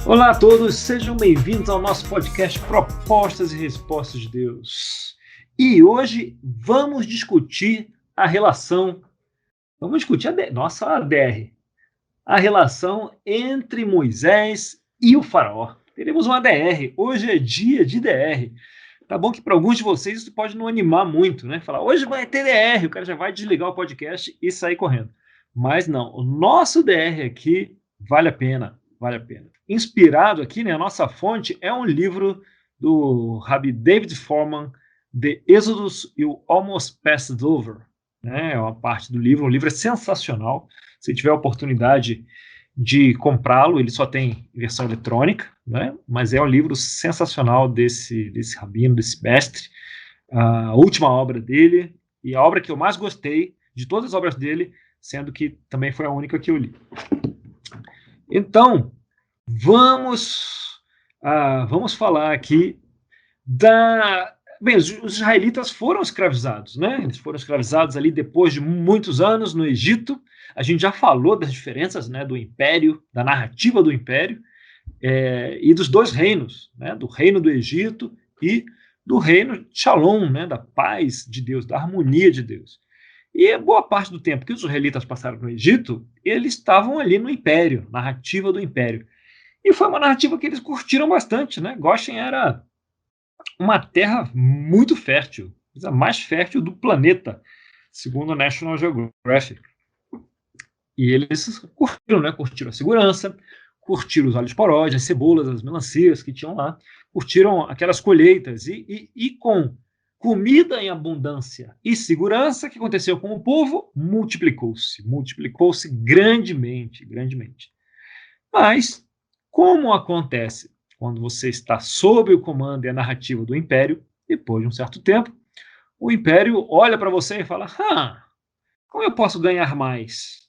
Olá a todos, sejam bem-vindos ao nosso podcast Propostas e Respostas de Deus. E hoje vamos discutir a relação, a relação entre Moisés e o faraó. Teremos uma DR, hoje é dia de DR. Tá bom que para alguns de vocês isso pode não animar muito, né? Falar, hoje vai ter DR, o cara já vai desligar o podcast e sair correndo. Mas não, o nosso DR aqui vale a pena. Inspirado aqui, né, a nossa fonte é um livro do Rabbi David Fohrman, The Exodus e o Almost Passed Over. Né, é uma parte do livro, o livro é sensacional. Se tiver a oportunidade de comprá-lo, ele só tem versão eletrônica, né, mas é um livro sensacional desse rabino, desse mestre. A última obra dele, e a obra que eu mais gostei de todas as obras dele, sendo que também foi a única que eu li. Então, vamos falar aqui da... Bem, os israelitas foram escravizados, né? Eles foram escravizados ali depois de muitos anos no Egito. A gente já falou das diferenças, né, do império, da narrativa do império, e dos dois reinos, né, do reino do Egito e do reino de Shalom, né, da paz de Deus, da harmonia de Deus. E boa parte do tempo que os israelitas passaram no Egito, eles estavam ali no império, narrativa do império. E foi uma narrativa que eles curtiram bastante, né? Goshen era uma terra muito fértil, a mais fértil do planeta, segundo o National Geographic. E eles curtiram, né? Curtiram a segurança, curtiram os alhos porós, as cebolas, as melancias que tinham lá, curtiram aquelas colheitas e com comida em abundância e segurança, o que aconteceu com o povo? Multiplicou-se grandemente. Mas, como acontece quando você está sob o comando e a narrativa do império, depois de um certo tempo, o império olha para você e fala, como eu posso ganhar mais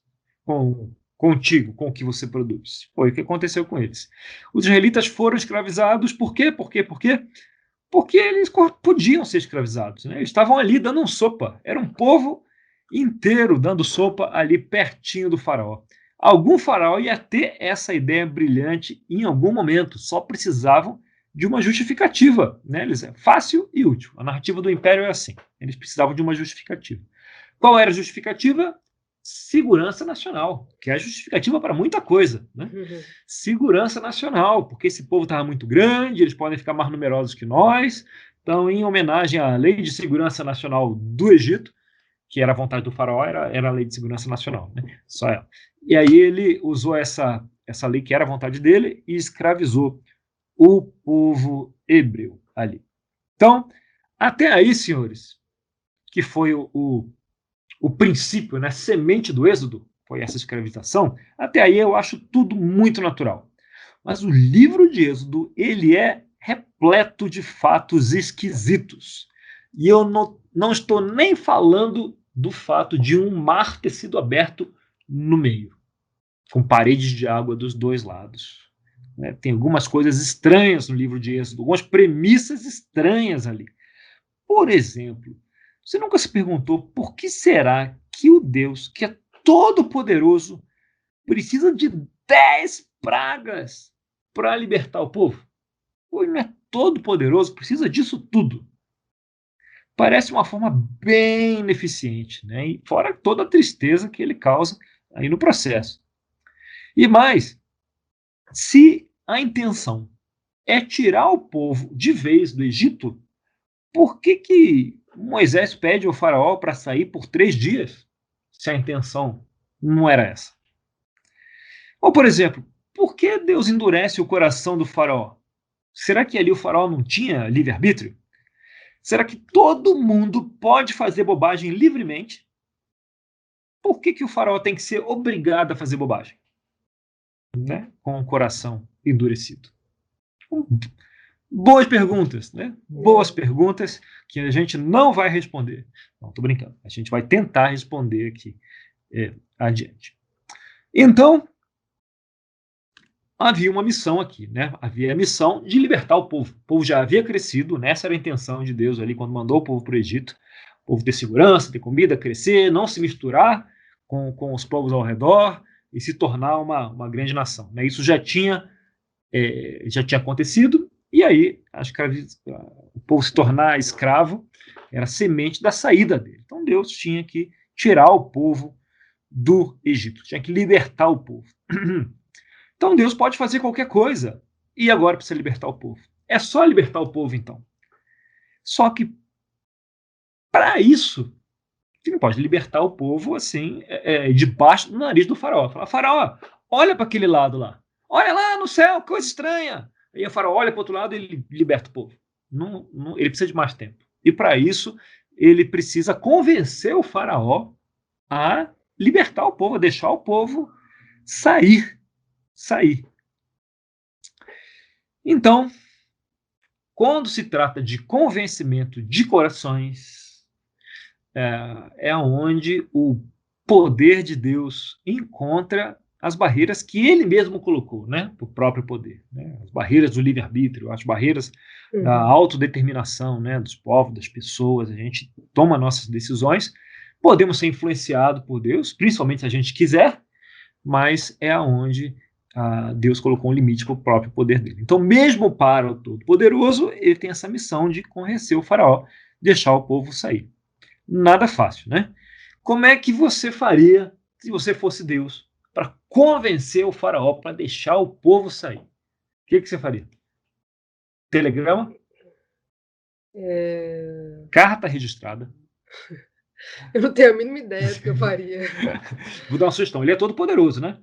contigo, com o que você produz? Foi o que aconteceu com eles. Os israelitas foram escravizados, por quê? Porque eles podiam ser escravizados, né? Eles estavam ali dando sopa. Era um povo inteiro dando sopa ali pertinho do faraó. Algum faraó ia ter essa ideia brilhante em algum momento, só precisavam de uma justificativa, né? Fácil e útil. A narrativa do império é assim. Eles precisavam de uma justificativa. Qual era a justificativa? Segurança nacional, que é a justificativa para muita coisa, né? Segurança nacional, porque esse povo estava muito grande, eles podem ficar mais numerosos que nós. Então, em homenagem à Lei de Segurança Nacional do Egito, que era a vontade do faraó, era a Lei de Segurança Nacional, né? Só ela. E aí ele usou essa lei que era a vontade dele e escravizou o povo hebreu ali. Então, até aí, senhores, que foi o princípio, né, semente do êxodo, foi essa escravização, até aí eu acho tudo muito natural. Mas o livro de Êxodo, ele é repleto de fatos esquisitos. E eu não estou nem falando do fato de um mar ter sido aberto no meio, com paredes de água dos dois lados. Né? Tem algumas coisas estranhas no livro de Êxodo, algumas premissas estranhas ali. Por exemplo, você nunca se perguntou por que será que o Deus, que é todo-poderoso, precisa de 10 pragas para libertar o povo? Ele não é todo-poderoso, precisa disso tudo. Parece uma forma bem ineficiente, né? E fora toda a tristeza que ele causa aí no processo. E mais, se a intenção é tirar o povo de vez do Egito, por que Moisés pede ao faraó para sair por 3 dias, se a intenção não era essa? Ou, por exemplo, por que Deus endurece o coração do faraó? Será que ali o faraó não tinha livre-arbítrio? Será que todo mundo pode fazer bobagem livremente? Por que o faraó tem que ser obrigado a fazer bobagem? Né? Com o coração endurecido. Boas perguntas, né? Boas perguntas que a gente não vai responder. Não, tô brincando. A gente vai tentar responder aqui adiante. Então, havia uma missão aqui, né? Havia a missão de libertar o povo. O povo já havia crescido, né? Essa era a intenção de Deus ali quando mandou o povo para o Egito. O povo ter segurança, ter comida, crescer, não se misturar com os povos ao redor e se tornar uma grande nação. Né? Isso já tinha já tinha acontecido, e aí o povo se tornar escravo era semente da saída dele. Então Deus tinha que tirar o povo do Egito, tinha que libertar o povo. Então Deus pode fazer qualquer coisa. E agora precisa libertar o povo. É só libertar o povo, então. Só que, para isso, você não pode libertar o povo assim, debaixo do nariz do faraó. Fala, faraó, olha para aquele lado lá. Olha lá no céu, coisa estranha. Aí o faraó olha para o outro lado e ele liberta o povo. Ele precisa de mais tempo. E para isso, ele precisa convencer o faraó a libertar o povo, a deixar o povo sair. Então, quando se trata de convencimento de corações, é onde o poder de Deus encontra as barreiras que ele mesmo colocou, né, para o próprio poder, né, as barreiras do livre-arbítrio, as barreiras da autodeterminação, né, dos povos, das pessoas. A gente toma nossas decisões, podemos ser influenciados por Deus, principalmente se a gente quiser, mas é onde Deus colocou um limite para o próprio poder dele. Então, mesmo para o Todo-Poderoso, ele tem essa missão de convencer o faraó, deixar o povo sair. Nada fácil, né? Como é que você faria se você fosse Deus para convencer o faraó para deixar o povo sair? O que você faria? Telegrama? Carta registrada? Eu não tenho a mínima ideia do que eu faria. Vou dar uma sugestão. Ele é todo poderoso, né?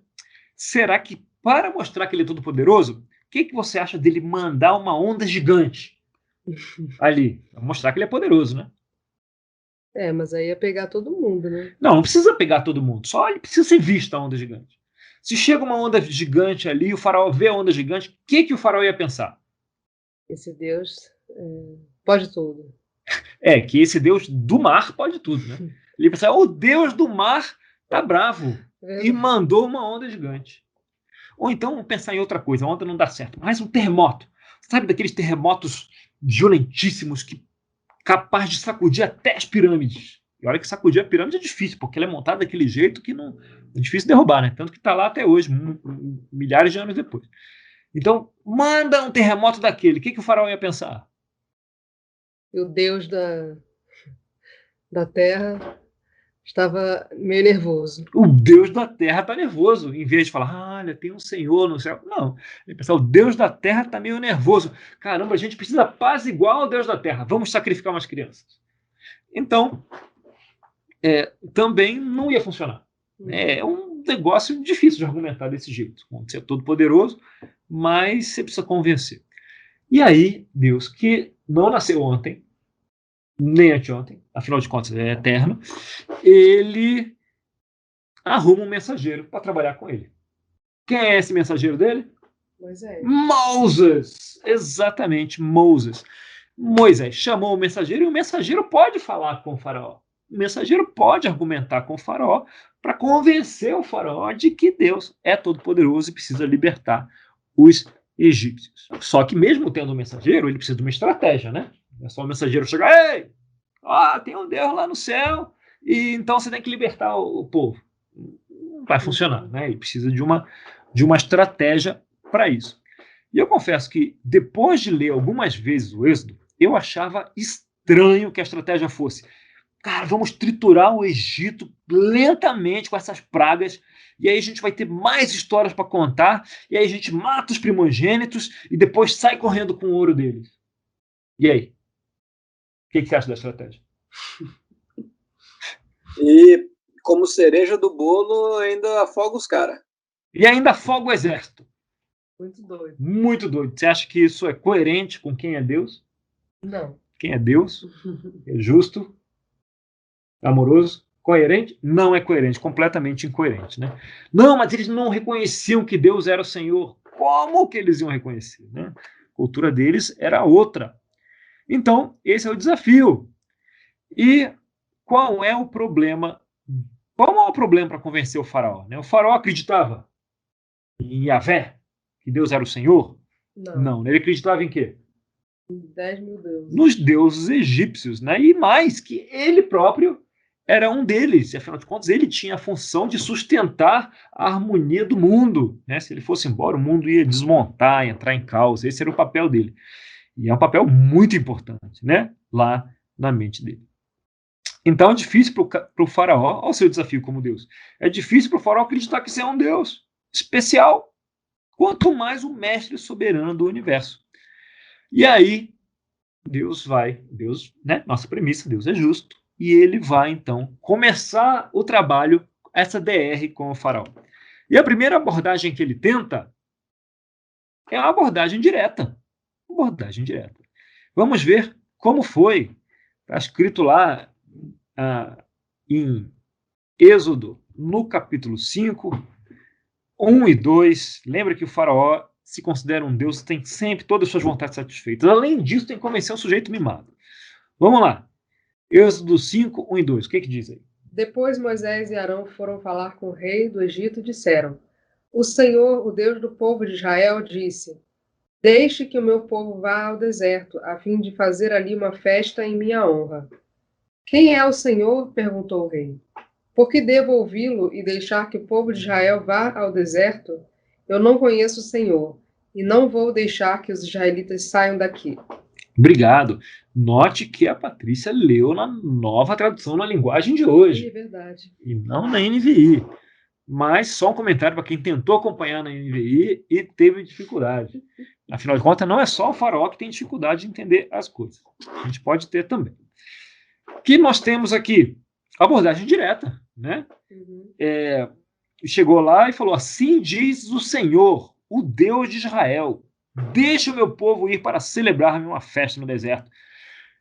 Será que, para mostrar que ele é todo poderoso, o que você acha dele mandar uma onda gigante ali? Pra mostrar que ele é poderoso, né? Mas aí ia pegar todo mundo, né? Não precisa pegar todo mundo. Só ele precisa ser visto a onda gigante. Se chega uma onda gigante ali, o faraó vê a onda gigante, o que o faraó ia pensar? Esse Deus pode tudo. Que esse Deus do mar pode tudo, né? Ele ia pensar, o Deus do mar tá bravo e mandou uma onda gigante. Ou então pensar em outra coisa, a onda não dá certo, mas um terremoto. Sabe daqueles terremotos violentíssimos que capaz de sacudir até as pirâmides? E olha que sacudir a pirâmide é difícil, porque ela é montada daquele jeito que não é difícil derrubar, né? Tanto que está lá até hoje, milhares de anos depois. Então, manda um terremoto daquele. O que o faraó ia pensar? E o Deus da terra estava meio nervoso. O Deus da terra está nervoso. Em vez de falar, olha, tem um Senhor no céu. Não. Ele pensa, o Deus da terra está meio nervoso. Caramba, a gente precisa paz igual ao Deus da terra. Vamos sacrificar umas crianças. Então, também não ia funcionar. É um negócio difícil de argumentar desse jeito. Você é todo poderoso, mas você precisa convencer. E aí, Deus, que não nasceu ontem, nem anteontem, afinal de contas é eterno, ele arruma um mensageiro para trabalhar com ele. Quem é esse mensageiro dele? Moisés. Moses! Exatamente, Moses. Moisés chamou o mensageiro e o mensageiro pode falar com o faraó. O mensageiro pode argumentar com o faraó para convencer o faraó de que Deus é todo-poderoso e precisa libertar os egípcios. Só que mesmo tendo um mensageiro, ele precisa de uma estratégia, né? Não é só o mensageiro chegar, ei, tem um Deus lá no céu, e então você tem que libertar o povo. Não vai funcionar, né? Ele precisa de uma estratégia para isso. E eu confesso que, depois de ler algumas vezes o Êxodo, eu achava estranho que a estratégia fosse, cara, vamos triturar o Egito lentamente com essas pragas, e aí a gente vai ter mais histórias para contar, e aí a gente mata os primogênitos e depois sai correndo com o ouro deles. E aí? O que você acha da estratégia? E, como cereja do bolo, ainda afoga os caras. E ainda afoga o exército. Muito doido. Muito doido. Você acha que isso é coerente com quem é Deus? Não. Quem é Deus? É justo? Amoroso? Coerente? Não é coerente, completamente incoerente, né? Não, mas eles não reconheciam que Deus era o Senhor. Como que eles iam reconhecer, né? A cultura deles era outra. Então, esse é o desafio. E qual é o problema? Qual é o problema para convencer o faraó? Né? O faraó acreditava em Yahvé, que Deus era o Senhor? Não. Ele acreditava em quê? 10 mil deuses. Nos deuses egípcios, né? E mais, que ele próprio era um deles, e afinal de contas ele tinha a função de sustentar a harmonia do mundo, né? Se ele fosse embora, o mundo ia desmontar, entrar em caos, esse era o papel dele. E é um papel muito importante, né? Lá na mente dele. Então é difícil para o faraó, ao seu desafio como Deus, é difícil para o faraó acreditar que você é um Deus especial, quanto mais o mestre soberano do universo. E aí, Deus, né? Nossa premissa, Deus é justo, e ele vai, então, começar o trabalho, essa DR com o faraó. E a primeira abordagem que ele tenta é uma abordagem direta. Abordagem direta. Vamos ver como foi. Está escrito lá em Êxodo, no capítulo 5, 1 e 2. Lembra que o faraó se considera um Deus, tem sempre todas as suas vontades satisfeitas. Além disso, tem que convencer o sujeito mimado. Vamos lá. Êxodo 5, 1 e 2. O que diz aí? Depois Moisés e Arão foram falar com o rei do Egito e disseram: O Senhor, o Deus do povo de Israel, disse: Deixe que o meu povo vá ao deserto, a fim de fazer ali uma festa em minha honra. Quem é o Senhor? Perguntou o rei. Por que devo ouvi-lo e deixar que o povo de Israel vá ao deserto? Eu não conheço o Senhor, e não vou deixar que os israelitas saiam daqui. Obrigado. Note que a Patrícia leu na nova tradução na linguagem de hoje. É verdade. E não na NVI. Mas só um comentário para quem tentou acompanhar na NVI e teve dificuldade. Afinal de contas, não é só o faraó que tem dificuldade de entender as coisas. A gente pode ter também. O que nós temos aqui? Abordagem direta, né? Chegou lá e falou: assim diz o Senhor, o Deus de Israel, deixa o meu povo ir para celebrar-me uma festa no deserto.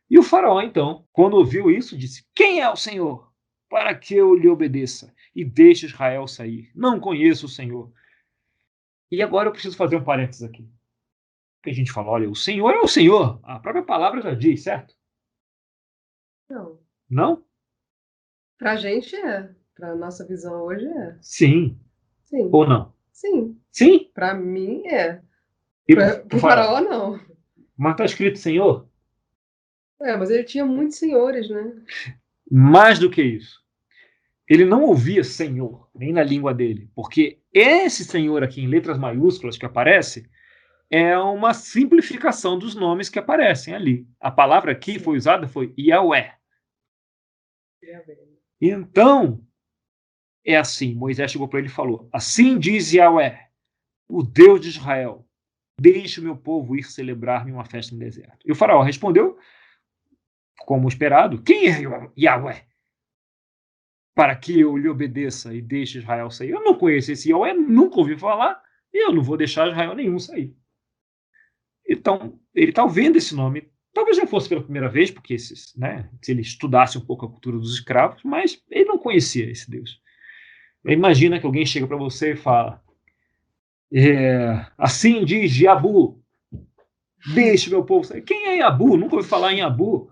E o faraó, então, quando ouviu isso, disse: quem é o Senhor, para que eu lhe obedeça e deixe Israel sair? Não conheço o Senhor. E agora eu preciso fazer um parênteses aqui. Porque a gente fala: olha, o Senhor é o Senhor. A própria palavra já diz, certo? Não. Não? Para a gente é. Para a nossa visão hoje é. Sim. Sim. Ou não? Sim. Sim? Para mim é. E Para o faraó, não. Mas está escrito Senhor? Mas ele tinha muitos senhores, né? Mais do que isso. Ele não ouvia Senhor, nem na língua dele. Porque esse Senhor aqui, em letras maiúsculas, que aparece, é uma simplificação dos nomes que aparecem ali. A palavra aqui foi usada foi Yahweh. Então, é assim, Moisés chegou para ele e falou: assim diz Yahweh, o Deus de Israel, deixe o meu povo ir celebrar-me uma festa no deserto. E o faraó respondeu, como esperado: quem é Yahweh, para que eu lhe obedeça e deixe Israel sair? Eu não conheço esse Yahweh, nunca ouvi falar, e eu não vou deixar Israel nenhum sair. Então, ele está vendo esse nome. Talvez não fosse pela primeira vez, porque se ele estudasse um pouco a cultura dos escravos, mas ele não conhecia esse Deus. Imagina que alguém chega para você e fala: assim diz Yabu, deixe meu povo sair. Quem é Yabu? Nunca ouvi falar em Yabu.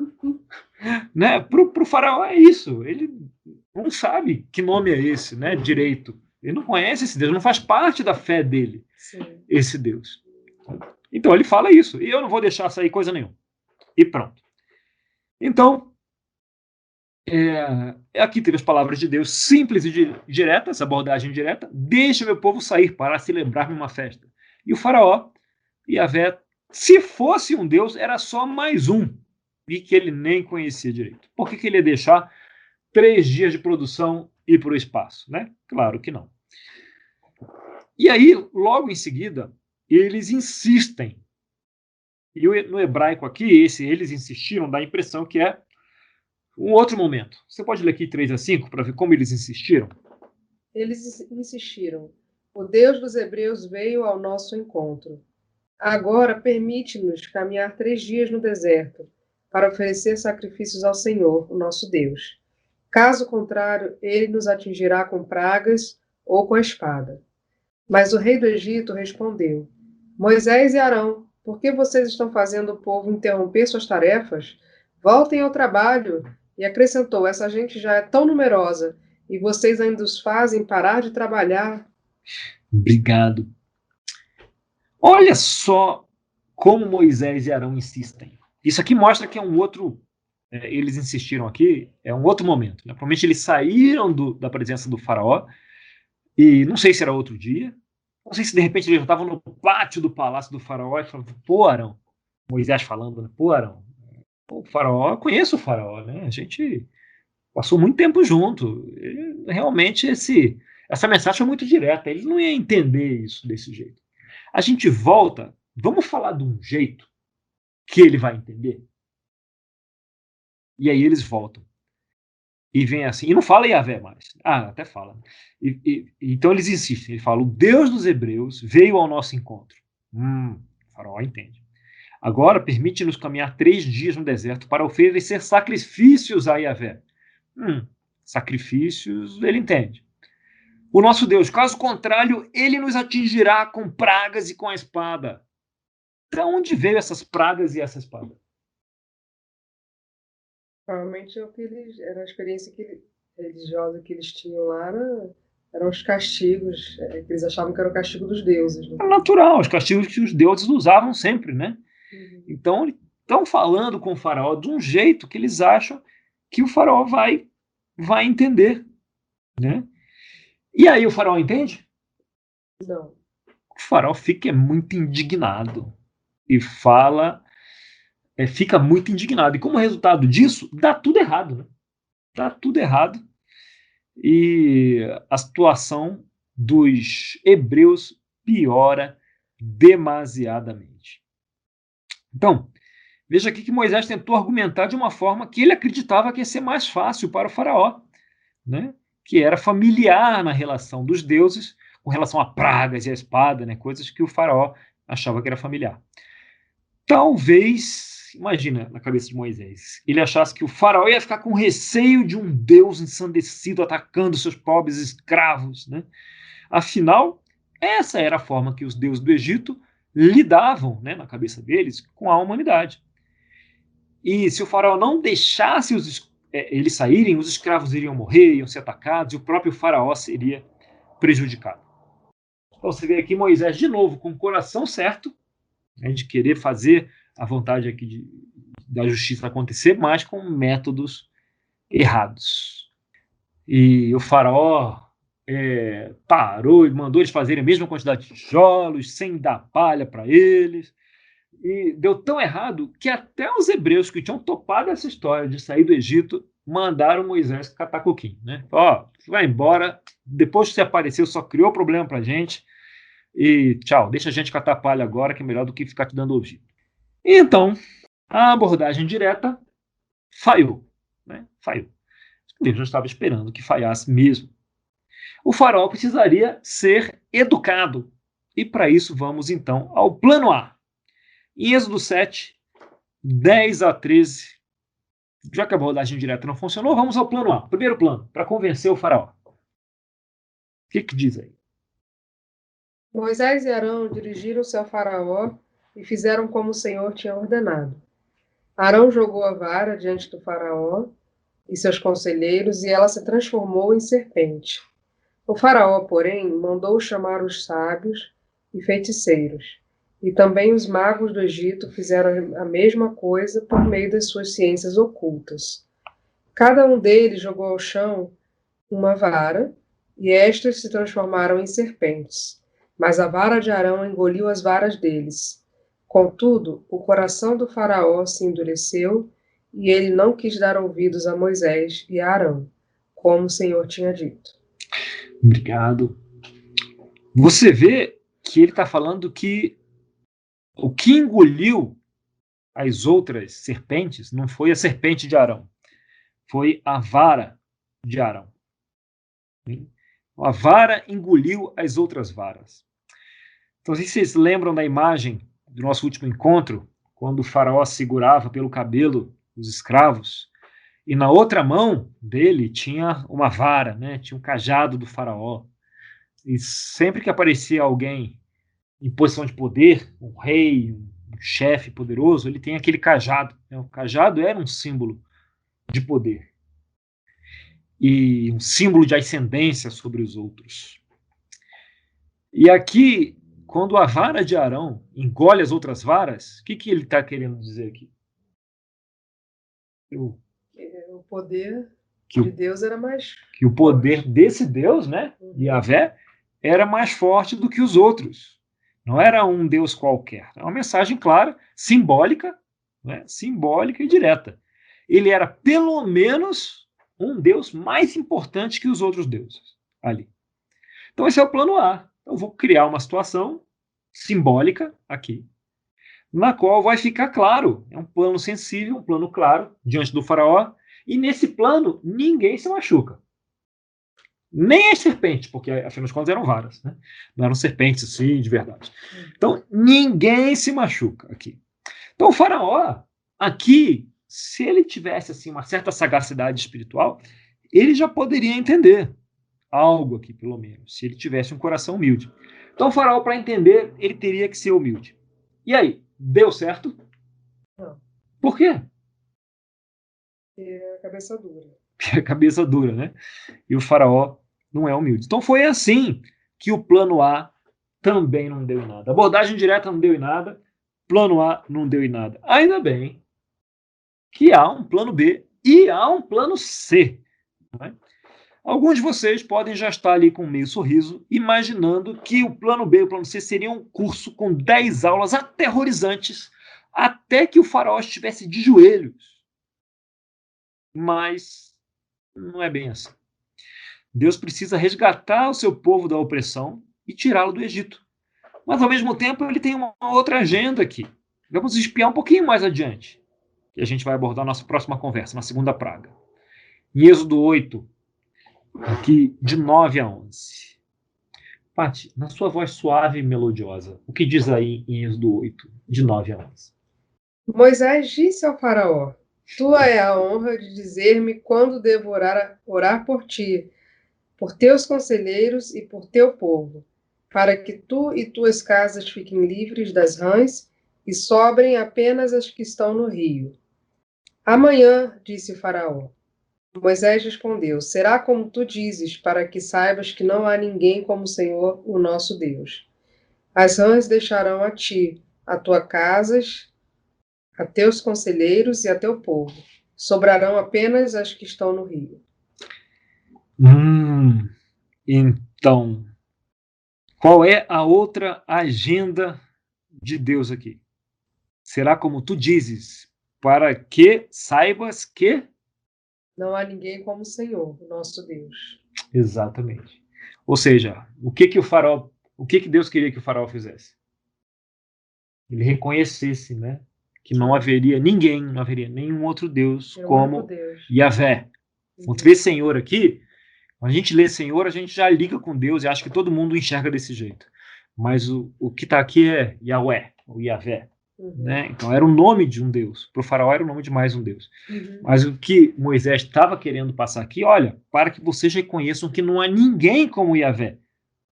Né? Para o faraó é isso. Ele não sabe que nome é esse, né? Direito. Ele não conhece esse Deus, não faz parte da fé dele, Sim. Esse Deus. Então ele fala isso, e eu não vou deixar sair coisa nenhuma. E pronto. Então, aqui teve as palavras de Deus simples e diretas, abordagem direta: deixa meu povo sair para celebrar-me uma festa. E o faraó, Yahvé, se fosse um Deus, era só mais um, e que ele nem conhecia direito. Por que ele ia deixar 3 dias de produção ir para o espaço? Né? Claro que não. E aí, logo em seguida, eles insistem. E no hebraico aqui, eles insistiram, dá a impressão que é um outro momento. Você pode ler aqui 3 a 5 para ver como eles insistiram? Eles insistiram: o Deus dos hebreus veio ao nosso encontro. Agora permite-nos caminhar 3 dias no deserto para oferecer sacrifícios ao Senhor, o nosso Deus. Caso contrário, ele nos atingirá com pragas ou com a espada. Mas o rei do Egito respondeu: Moisés e Arão, por que vocês estão fazendo o povo interromper suas tarefas? Voltem ao trabalho. E acrescentou: essa gente já é tão numerosa e vocês ainda os fazem parar de trabalhar. Obrigado. Olha só como Moisés e Arão insistem. Isso aqui mostra que é um outro eles insistiram aqui, é um outro momento, né? Provavelmente eles saíram da presença do faraó, e não sei se era outro dia, não sei se de repente eles já estavam no pátio do palácio do faraó e falavam, pô, Arão, Moisés falando, né? Pô, Arão, o faraó, eu conheço o faraó, né? A gente passou muito tempo junto. Realmente essa mensagem foi muito direta. Eles não iam entender isso desse jeito. A gente volta, vamos falar de um jeito que ele vai entender? E aí eles voltam. E vem assim, e não fala Yahvé mais. Até fala. Então eles insistem, ele fala, o Deus dos Hebreus veio ao nosso encontro. O faraó entende. Agora permite-nos caminhar 3 dias no deserto para oferecer sacrifícios a Yahvé. Sacrifícios, ele entende. O nosso Deus, caso contrário, ele nos atingirá com pragas e com a espada. De onde veio essas pragas e essa espada? Provavelmente era a experiência religiosa que eles tinham lá, eram os castigos, que eles achavam que era o castigo dos deuses. Né? É natural, os castigos que os deuses usavam sempre, né? Então, estão falando com o faraó de um jeito que eles acham que o faraó vai entender, né? E aí o faraó entende? Não. O faraó fica muito indignado e fala, fica muito indignado. E como resultado disso, dá tudo errado, né? Dá tudo errado. E a situação dos hebreus piora demasiadamente. Então, veja aqui que Moisés tentou argumentar de uma forma que ele acreditava que ia ser mais fácil para o faraó, né? Que era familiar na relação dos deuses com relação a pragas e a espada, né? Coisas que o faraó achava que era familiar. Talvez, imagina na cabeça de Moisés, ele achasse que o faraó ia ficar com receio de um Deus ensandecido atacando seus pobres escravos, né? Afinal, essa era a forma que os deuses do Egito lidavam, né, na cabeça deles, com a humanidade. E se o faraó não deixasse eles saírem, os escravos iriam morrer, iam ser atacados, e o próprio faraó seria prejudicado. Então você vê aqui Moisés de novo com o coração certo, né, de querer fazer a vontade aqui da justiça acontecer, mas com métodos errados. E o faraó parou e mandou eles fazerem a mesma quantidade de tijolos, sem dar palha para eles. E deu tão errado que até os hebreus que tinham topado essa história de sair do Egito mandaram Moisés catar coquinho, né? Vai embora, depois que você apareceu só criou problema pra gente e tchau, deixa a gente catar palha agora que é melhor do que ficar te dando ouvido. Então, a abordagem direta falhou, né? Falhou. Deus já estava esperando que falhasse mesmo. O faraó precisaria ser educado e para isso vamos então ao plano A. Em Êxodo 7, 10 a 13, já que a abordagem direta não funcionou, vamos ao plano A. Primeiro plano, para convencer o faraó. O que diz aí? Moisés e Arão dirigiram-se ao faraó e fizeram como o Senhor tinha ordenado. Arão jogou a vara diante do faraó e seus conselheiros e ela se transformou em serpente. O faraó, porém, mandou chamar os sábios e feiticeiros. E também os magos do Egito fizeram a mesma coisa por meio das suas ciências ocultas. Cada um deles jogou ao chão uma vara, e estas se transformaram em serpentes. Mas a vara de Arão engoliu as varas deles. Contudo, o coração do faraó se endureceu, e ele não quis dar ouvidos a Moisés e a Arão, como o Senhor tinha dito. Obrigado. Você vê que ele está falando que o que engoliu as outras serpentes não foi a serpente de Arão, foi a vara de Arão. A vara engoliu as outras varas. Então, se vocês lembram da imagem do nosso último encontro, quando o faraó segurava pelo cabelo os escravos, e na outra mão dele tinha uma vara, né? Tinha um cajado do faraó. E sempre que aparecia alguém em posição de poder, um rei, um chefe poderoso, ele tem aquele cajado. Né? O cajado era um símbolo de poder e um símbolo de ascendência sobre os outros. E aqui, quando a vara de Arão engole as outras varas, o que ele está querendo dizer aqui? poder Que de Deus era mais que o poder desse Deus, né, Yahvé, era mais forte do que os outros. Não era um Deus qualquer. É uma mensagem clara, simbólica, né, simbólica e direta. Ele era pelo menos um Deus mais importante que os outros deuses ali. Então esse é o plano A. Eu vou criar uma situação simbólica aqui, na qual vai ficar claro. É um plano sensível, um plano claro diante do faraó. E nesse plano, ninguém se machuca. Nem as serpentes, porque afinal de contas eram varas, né? Não eram serpentes assim, de verdade. Então, ninguém se machuca aqui. Então, o faraó, aqui, se ele tivesse assim uma certa sagacidade espiritual, ele já poderia entender algo aqui, pelo menos, se ele tivesse um coração humilde. Então, o faraó, para entender, ele teria que ser humilde. E aí, deu certo? Não. Por quê? É a cabeça dura. A cabeça dura, né? E o faraó não é humilde. Então foi assim que o plano A também não deu em nada. A abordagem direta não deu em nada, plano A não deu em nada. Ainda bem que há um plano B e há um plano C. Né? Alguns de vocês podem já estar ali com meio sorriso, imaginando que o plano B e o plano C seria um curso com 10 aulas aterrorizantes até que o faraó estivesse de joelhos. Mas não é bem assim. Deus precisa resgatar o seu povo da opressão e tirá-lo do Egito. Mas, ao mesmo tempo, ele tem uma outra agenda aqui. Vamos espiar um pouquinho mais adiante, que a gente vai abordar na nossa próxima conversa, na segunda praga. Em Êxodo 8, aqui de 9 a 11. Pati, na sua voz suave e melodiosa, o que diz aí em Êxodo 8, de 9 a 11? Moisés disse ao faraó: Tua é a honra de dizer-me quando devo orar por ti, por teus conselheiros e por teu povo, para que tu e tuas casas fiquem livres das rãs e sobrem apenas as que estão no rio. Amanhã, disse o faraó. Moisés respondeu: Será como tu dizes, para que saibas que não há ninguém como o Senhor, o nosso Deus. As rãs deixarão a ti, a tuas casas, a teus conselheiros e a teu povo. Sobrarão apenas as que estão no rio. Então, qual é a outra agenda de Deus aqui? Será como tu dizes, para que saibas que... Não há ninguém como o Senhor, o nosso Deus. Exatamente. Ou seja, o que que Deus queria que o faraó fizesse? Ele reconhecesse, né, que não haveria ninguém, não haveria nenhum outro Deus como Deus. Yahvé. Quando vê Senhor aqui, quando a gente lê Senhor, a gente já liga com Deus e acha que todo mundo enxerga desse jeito. Mas o que está aqui é Yahweh, ou Yahvé. Né? Então era o nome de um Deus. Para o faraó era o nome de mais um Deus. Mas o que Moisés estava querendo passar aqui, olha, para que vocês reconheçam que não há ninguém como Yahvé,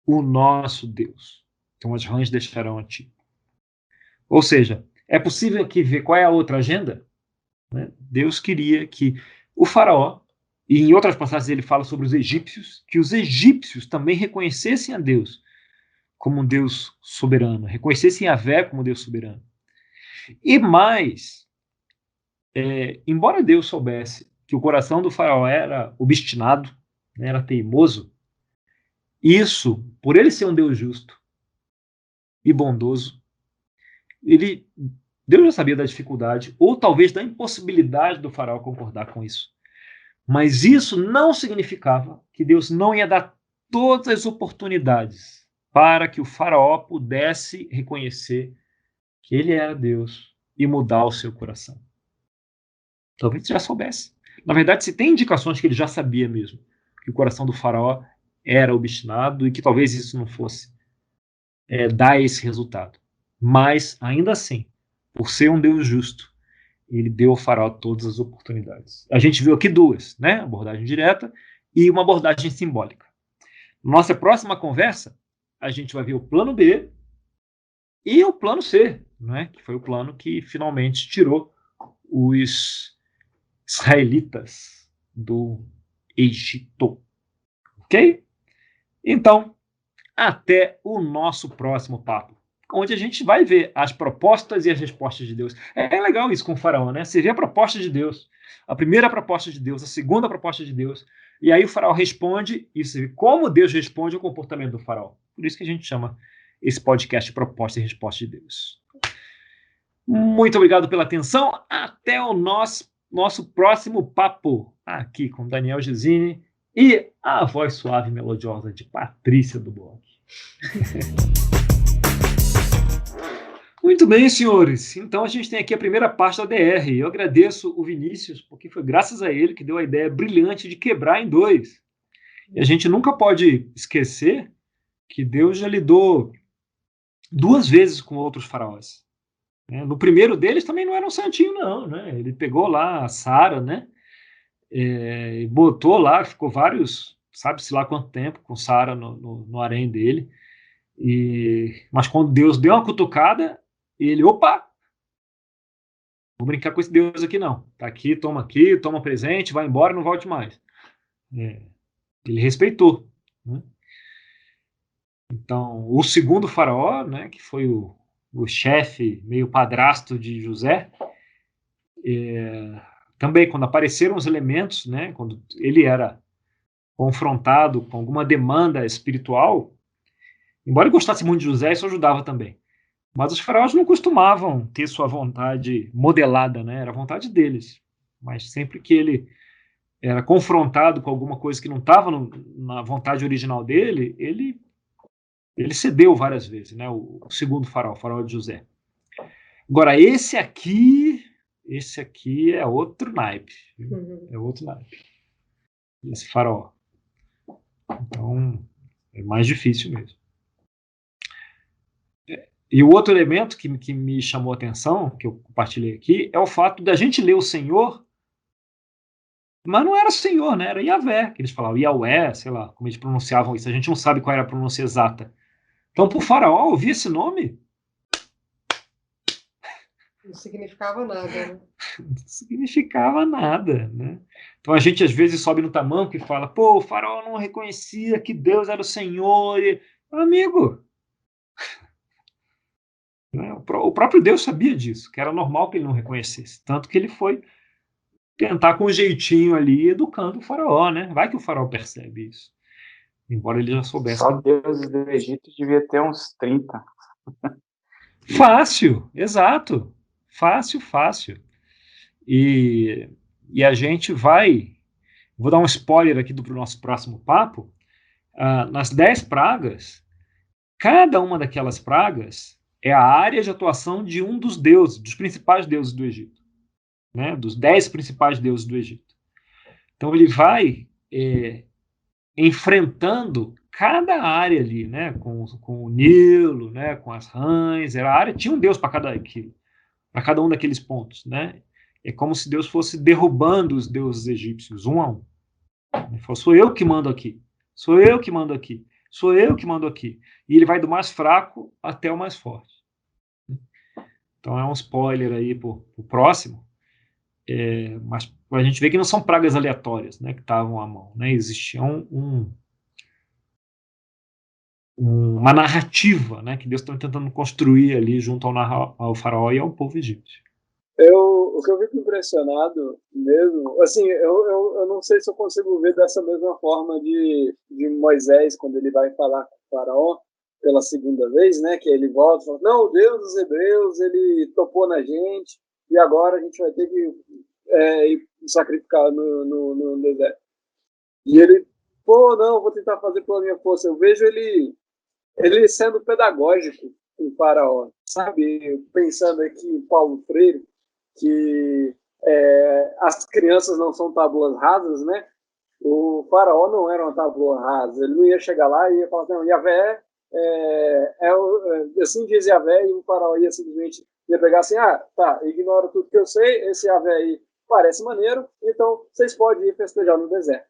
o nosso Deus. Então as rãs deixarão a ti. Ou seja, é possível aqui ver qual é a outra agenda? Né? Deus queria que o faraó, e em outras passagens ele fala sobre os egípcios, que os egípcios também reconhecessem a Deus como um Deus soberano, reconhecessem Yahvé como Deus soberano. E mais, embora Deus soubesse que o coração do faraó era obstinado, né, era teimoso, isso, por ele ser um Deus justo e bondoso, Deus já sabia da dificuldade, ou talvez da impossibilidade do faraó concordar com isso. Mas isso não significava que Deus não ia dar todas as oportunidades para que o faraó pudesse reconhecer que ele era Deus e mudar o seu coração. Talvez já soubesse. Na verdade, se tem indicações que ele já sabia mesmo, que o coração do faraó era obstinado e que talvez isso não fosse dar esse resultado. Mas, ainda assim, por ser um Deus justo, ele deu ao faraó todas as oportunidades. A gente viu aqui duas, né? Abordagem direta e uma abordagem simbólica. Nossa próxima conversa, a gente vai ver o plano B e o plano C, né? Que foi o plano que finalmente tirou os israelitas do Egito. Ok? Então, até o nosso próximo papo. onde a gente vai ver as propostas e as respostas de Deus. É legal isso com o faraó, né? Você vê a proposta de Deus, a primeira proposta de Deus, a segunda proposta de Deus, e aí o faraó responde, e você vê como Deus responde ao comportamento do faraó. Por isso que a gente chama esse podcast de Proposta e Resposta de Deus. Muito obrigado pela atenção. Até o nosso próximo papo aqui com Daniel Gesine e a voz suave e melodiosa de Patrícia do blog. Muito bem, senhores. Então a gente tem aqui a primeira parte da DR. Eu agradeço o Vinícius, porque foi graças a ele que deu a ideia brilhante de quebrar em dois. E a gente nunca pode esquecer que Deus já lidou 2 vezes com outros faraós. No primeiro deles também não era um santinho, não, né? Ele pegou lá a Sara, né? E botou lá, ficou vários, sabe-se lá quanto tempo, com Sara no harém dele. Mas quando Deus deu uma cutucada, ele, opa! Vou brincar com esse Deus aqui, não. Tá aqui, toma presente, vai embora, não volte mais. Ele respeitou, né? Então, o segundo faraó, né, que foi o chefe, meio padrasto de José, também quando apareceram os elementos, né, quando ele era confrontado com alguma demanda espiritual, embora ele gostasse muito de José, isso ajudava também. Mas os faraós não costumavam ter sua vontade modelada, né, era a vontade deles. Mas sempre que ele era confrontado com alguma coisa que não estava na vontade original dele, ele cedeu várias vezes, né? O segundo faraó, o faraó de José. Agora, esse aqui é outro naipe. É outro naipe. Esse faraó. Então, é mais difícil mesmo. E o outro elemento que me chamou a atenção, que eu compartilhei aqui, é o fato da gente ler o Senhor, mas não era Senhor, né? Era Yahvé, que eles falavam, Yahweh, sei lá, como eles pronunciavam isso. A gente não sabe qual era a pronúncia exata. Então, para o faraó ouvir esse nome, não significava nada, né? Não significava nada, né? Então a gente às vezes sobe no tamanco e fala, pô, o faraó não reconhecia que Deus era o Senhor. Amigo, né? O próprio Deus sabia disso, que era normal que ele não reconhecesse. Tanto que ele foi tentar com um jeitinho ali, educando o faraó, né? Vai que o faraó percebe isso. Embora ele já soubesse. Só deuses do Egito devia ter uns 30. Fácil, exato. Fácil. E a gente vai... Vou dar um spoiler aqui do nosso próximo papo. Nas 10 pragas, cada uma daquelas pragas é a área de atuação de um dos deuses, dos principais deuses do Egito, né? Dos 10 principais deuses do Egito. Então ele vai enfrentando cada área ali, né? Com o Nilo, né? Com as rãs, a área tinha um deus para cada um daqueles pontos, né? É como se Deus fosse derrubando os deuses egípcios, um a um. Ele falou, sou eu que mando aqui. E ele vai do mais fraco até o mais forte. Então é um spoiler aí pro próximo. Mas a gente vê que não são pragas aleatórias, né, que estavam à mão, né? Existia uma narrativa, né, que Deus está tentando construir ali junto ao faraó e ao povo egípcio. O que eu fico impressionado mesmo, assim, eu não sei se eu consigo ver dessa mesma forma de Moisés, quando ele vai falar com o faraó pela segunda vez, né, que ele volta e fala, não, o Deus dos hebreus, ele topou na gente, e agora a gente vai ter que ir sacrificar no deserto. E ele, pô, não, vou tentar fazer pela minha força. Eu vejo ele sendo pedagógico com o faraó, sabe? Pensando aqui em Paulo Freire, que as crianças não são tábuas rasas, né? O faraó não era uma tábua rasa, ele não ia chegar lá e ia falar, não, Yahvé assim diz Yahvé, e o faraó ia simplesmente pegar assim, tá, ignora tudo que eu sei, esse Yahvé aí parece maneiro, então vocês podem ir festejar no deserto.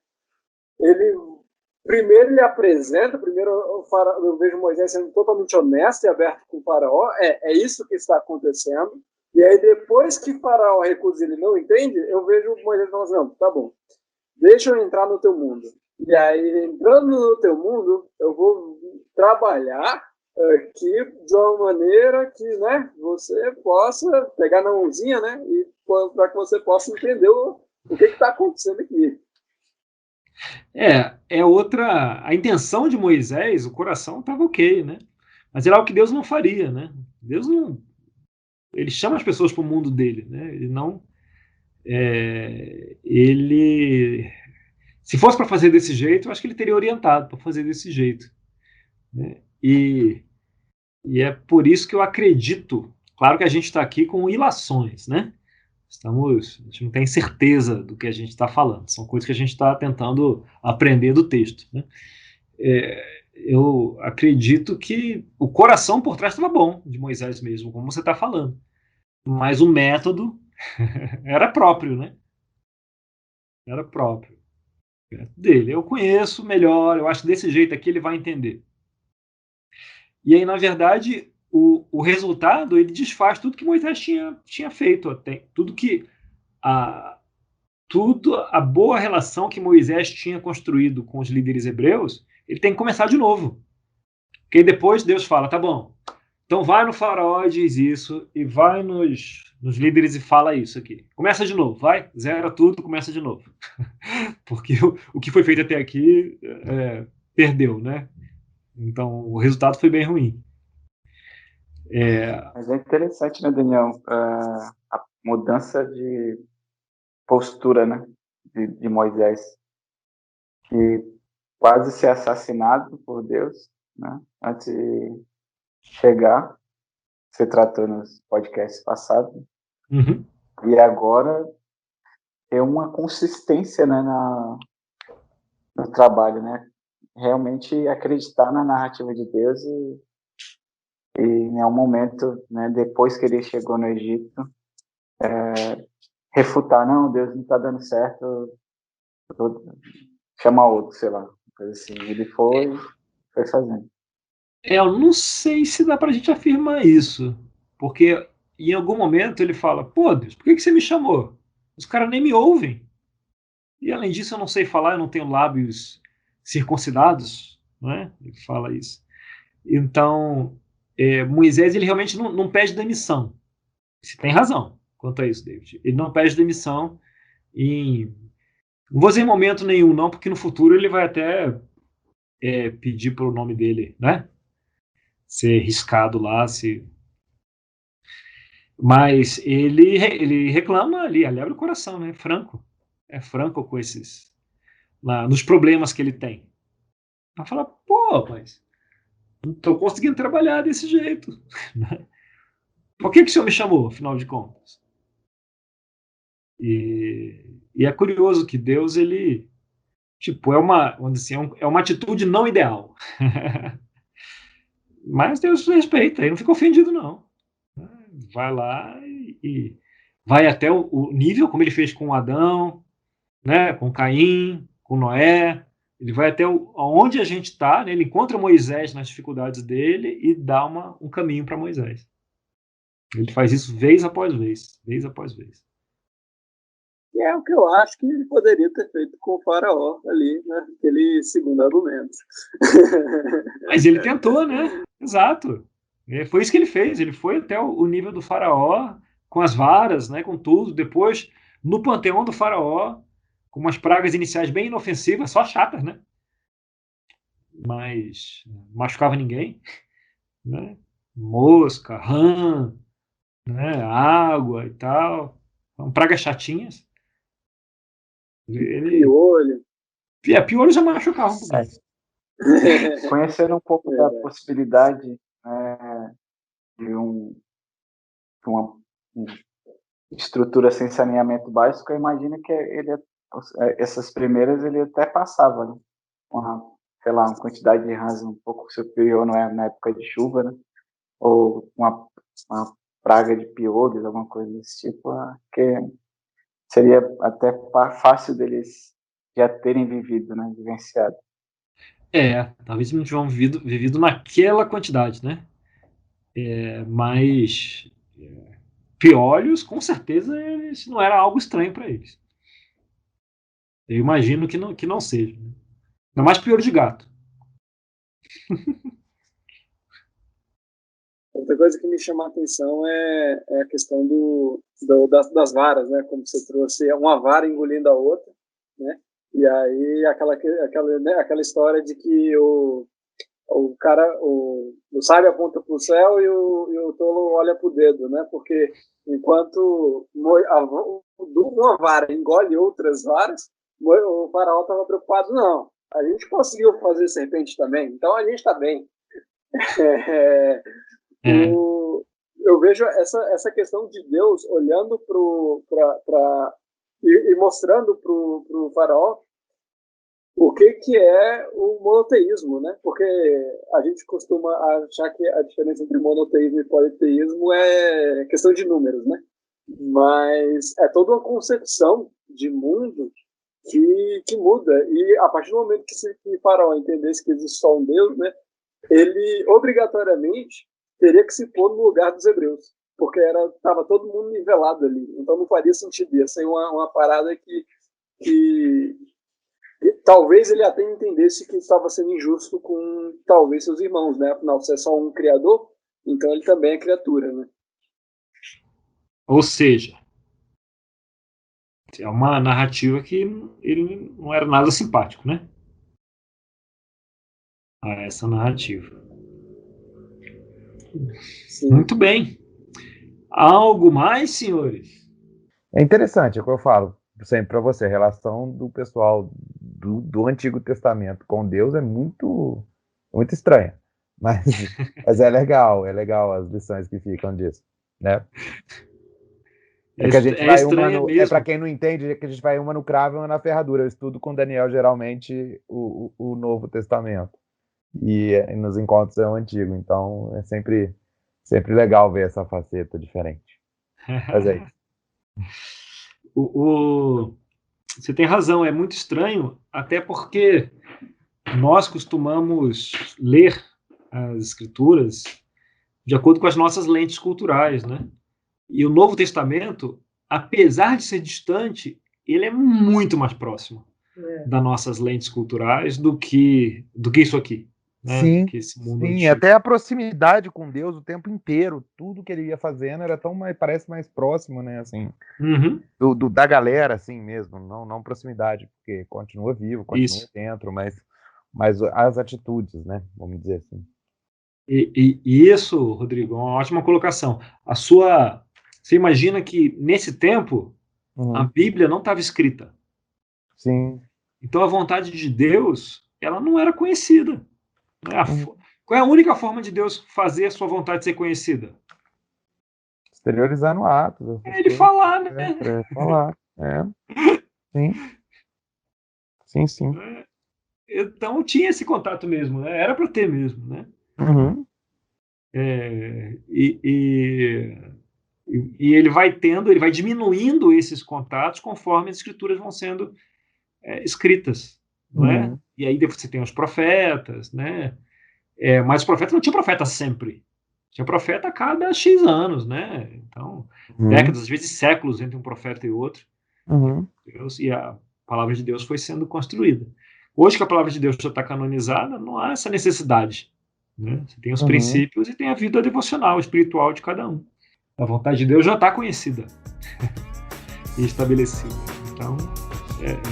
Primeiro ele apresenta, eu vejo Moisés sendo totalmente honesto e aberto com o faraó, é isso que está acontecendo. E aí, depois que o faraó recusa e ele não entende, eu vejo Moisés falando assim, não, tá bom, deixa eu entrar no teu mundo. E aí, entrando no teu mundo, eu vou trabalhar aqui de uma maneira que, né, você possa pegar na mãozinha, né, e para que você possa entender o que está acontecendo aqui. É outra. A intenção de Moisés, o coração estava ok, né? Mas era algo que Deus não faria, né? Deus não. Ele chama as pessoas para o mundo dele, né? Ele não. Ele. Se fosse para fazer desse jeito, eu acho que ele teria orientado para fazer desse jeito, né? E é por isso que eu acredito. Claro que a gente está aqui com ilações, né? A gente não tem certeza do que a gente está falando. São coisas que a gente está tentando aprender do texto, né? Eu acredito que o coração por trás estava bom de Moisés mesmo, como você está falando. Mas o método era próprio, né? Era próprio dele. Eu conheço melhor, eu acho que desse jeito aqui ele vai entender. E aí, na verdade, o resultado, ele desfaz tudo que Moisés tinha feito, até, a boa relação que Moisés tinha construído com os líderes hebreus, ele tem que começar de novo. Porque depois Deus fala, tá bom, então vai no faraó e diz isso, e vai nos líderes e fala isso aqui. Começa de novo, vai, zera tudo, começa de novo. Porque o que foi feito até aqui perdeu, né? Então o resultado foi bem ruim. Mas é interessante, né, Daniel? A mudança de postura, né, de Moisés, que quase ser assassinado por Deus, né, antes de chegar, você tratou nos podcasts passados, Uhum. e agora ter uma consistência, né, no trabalho, né, realmente acreditar na narrativa de Deus e em um momento, né, depois que ele chegou no Egito, refutar, não, Deus não está dando certo, vou chamar outro, sei lá, coisa assim. Ele foi fazendo. Eu não sei se dá pra gente afirmar isso, porque em algum momento ele fala, pô, Deus, por que você me chamou? Os caras nem me ouvem. E além disso, eu não sei falar, eu não tenho lábios circuncidados, né? Ele fala isso. Então, Moisés, ele realmente não pede demissão. Você tem razão quanto a isso, David. Ele não pede demissão em. Não vou dizer em momento nenhum, não, porque no futuro ele vai até pedir para o nome dele, né? Ser riscado lá, mas ele reclama ali, ele abre o coração, né? É franco com esses, nos problemas que ele tem. Ela fala, pô, mas não estou conseguindo trabalhar desse jeito. Por que o senhor me chamou, afinal de contas? E é curioso que Deus, ele, tipo, vamos dizer assim, é uma atitude não ideal. Mas Deus respeita, ele não fica ofendido, não. Vai lá e vai até o nível, como ele fez com Adão, né, com Caim, com Noé. Ele vai até onde a gente está, né, ele encontra Moisés nas dificuldades dele e dá um caminho para Moisés. Ele faz isso vez após vez, vez após vez. E é o que eu acho que ele poderia ter feito com o faraó ali, né? Aquele segundo argumento. Mas ele tentou, né? Exato. Foi isso que ele fez. Ele foi até o nível do faraó, com as varas, né? Com tudo. Depois, no panteão do faraó, com umas pragas iniciais bem inofensivas, só chatas, né? Mas não machucava ninguém, né? Mosca, rã, né? Água e tal. São pragas chatinhas. Piolho. Piolho já machucava um pouquinho. Conhecendo um pouco da possibilidade de uma estrutura sem saneamento básico, eu imagino que essas primeiras ele até passava, né? Sei lá, uma quantidade de rãs um pouco superior na época de chuva, né? Ou uma praga de piolhos, alguma coisa desse tipo, que seria até fácil deles já terem vivido, né? Vivenciado. Talvez não tiveram vivido naquela quantidade, né? Mas piolhos, com certeza, isso não era algo estranho para eles. Eu imagino que não seja. Né? Ainda mais piolho de gato. Outra coisa que me chama a atenção é a questão das varas, né? Como você trouxe, uma vara engolindo a outra, né? E aí aquela história de que o sábio aponta para o céu e o tolo olha para o dedo, né? Porque enquanto uma vara engole outras varas, o faraó estava preocupado, não, a gente conseguiu fazer serpente também, então a gente está bem. Eu vejo essa questão de Deus olhando e mostrando para o faraó o que é o monoteísmo, né? Porque a gente costuma achar que a diferença entre monoteísmo e politeísmo é questão de números, né? Mas é toda uma concepção de mundo que muda. E a partir do momento que o faraó entendesse que existe só um Deus, né? Ele obrigatoriamente teria que se pôr no lugar dos hebreus, porque estava todo mundo nivelado ali. Então não faria sentido. Ia ser uma parada que talvez ele até entendesse que estava sendo injusto com talvez seus irmãos, né? Afinal, se é só um criador, então ele também é criatura, né? Ou seja, é uma narrativa que ele não era nada simpático, né? A essa narrativa. Sim. Muito bem. Algo mais, senhores? É interessante, é o que eu falo sempre para você, a relação do pessoal do Antigo Testamento com Deus é muito estranha, mas é legal as lições que ficam disso, né? Que a gente vai para quem não entende, é que a gente vai uma no cravo e uma na ferradura. Eu estudo com Daniel geralmente o Novo Testamento e nos encontros é o Antigo, então é sempre legal ver essa faceta diferente. Mas é isso. Você tem razão, é muito estranho, até porque nós costumamos ler as Escrituras de acordo com as nossas lentes culturais, né? E o Novo Testamento, apesar de ser distante, ele é muito mais próximo das nossas lentes culturais do que isso aqui. Né? Sim, que esse mundo sim, até a proximidade com Deus o tempo inteiro, tudo que ele ia fazendo era parece mais próximo, né, assim, da galera, assim mesmo, não proximidade, porque continua vivo, continua dentro, mas as atitudes, né, vamos dizer assim. E isso, Rodrigo, é uma ótima colocação. Você imagina que nesse tempo a Bíblia não estava escrita. Sim. Então a vontade de Deus, ela não era conhecida. Qual é a única forma de Deus fazer a sua vontade ser conhecida? Exteriorizar no ato. É ele falar, né? Falar, Sim. Então tinha esse contato mesmo, né? Era para ter mesmo, né? E ele vai diminuindo esses contatos conforme as escrituras vão sendo escritas, não é? E aí você tem os profetas, né? Mas os profetas não tinha profeta sempre. Tinha profeta a cada X anos, né? Então, décadas, às vezes séculos entre um profeta e outro. E a palavra de Deus foi sendo construída. Hoje que a palavra de Deus já está canonizada, não há essa necessidade. Né? Você tem os princípios e tem a vida devocional, espiritual de cada um. A vontade de Deus já está conhecida e estabelecida. Então,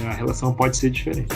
a relação pode ser diferente.